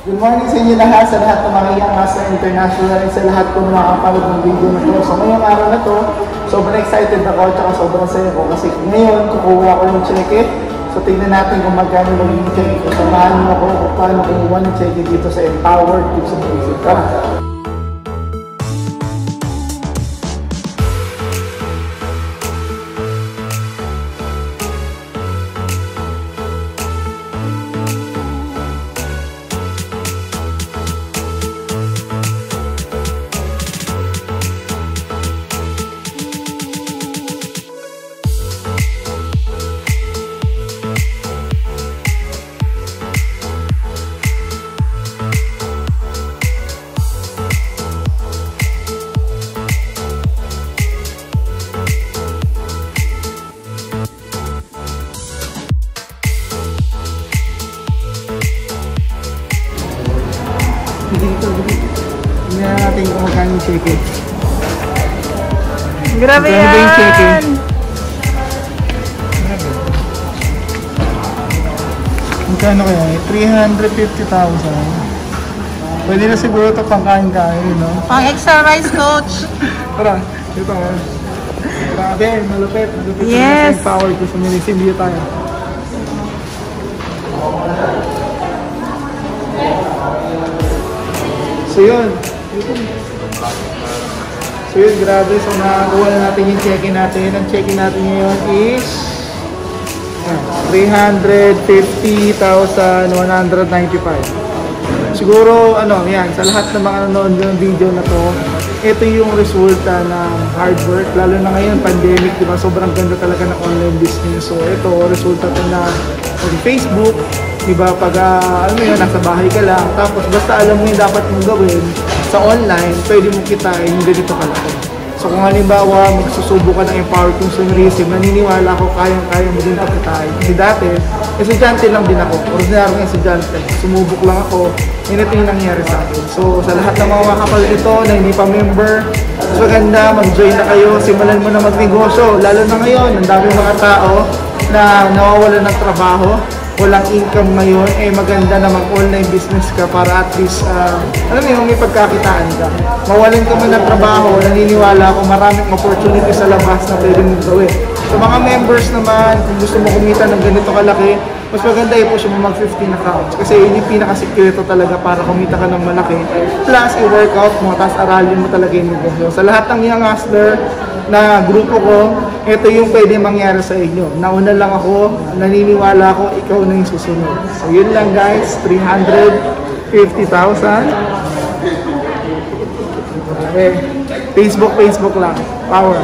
Good morning sa inyo lahat, sa lahat ng mga Youngmaster International at sa lahat po ng makakapanood ng video na to. So ngayong araw na to, sobrang excited ako at sobrang saya ko kasi ngayon kukuha ko yung cheque. So tingnan natin kung magkano magiging cheque ko. Samahan mo ako kung paano kumuha ng cheque dito sa Empowered Tips and Basic. Tara! Dito. Tingnan natin kung magkano yung cheque. Grabe yan! Magkano yung cheque? Magkano kaya? 350,000. Pwede na siguro ito pang kain-kain, no? Pang extra rice, coach! Tara, ito. Grabe, malupit. Yes! Power ko sa munisipyo tayo. So yun, grabe. So nakakuha na natin yung check-in natin. Ang check-in natin ngayon is 350,195. Siguro, yan, sa lahat ng mga nanonood ng video na to, ito yung resulta ng hard work. Lalo na ngayon, pandemic, diba? Sobrang ganda talaga ng online business. So ito, resulta to na Facebook, diba, pag alam mo yun, nasa bahay ka lang, tapos basta alam mo yung dapat mong gawin sa online, pwede mo kitain yung ganito kalaki. So kung halimbawa magsusubo ka ng Empowered Consumerism, naniniwala ako kayang-kaya mo din pakitain. Kasi dati, estudyante lang din ako, ordinaryong estudyante, sumubok lang ako, yun ito yung nangyari sa akin. So sa lahat ng mga makakapal ito na hindi pa member, mas maganda, mag-join na kayo, simulan mo na magnegosyo. Lalo na ngayon, ang dami mga tao na nawawalan ng trabaho, walang income ngayon, maganda na mag-online business ka para at least, alam mo yung may pagkakitaan ka. Mawalan ka man ng trabaho, naniniwala ako maraming opportunity sa labas na pwede mong gawin. So mga members naman, kung gusto mo kumita ng ganito kalaki, mas maganda i-push mo mag-15 accounts. Kasi yun yung pinaka-secreto talaga para kumita ka ng malaki. Plus, i-workout mo, tapos aralin mo talaga yung negosyo. Sa lahat ng Young Hustler na grupo ko, ito yung pwede mangyari sa inyo. Nauna lang ako, naniniwala ako, ikaw na yung susunod. So yun lang guys, 350,000. Okay. Facebook lang. Power.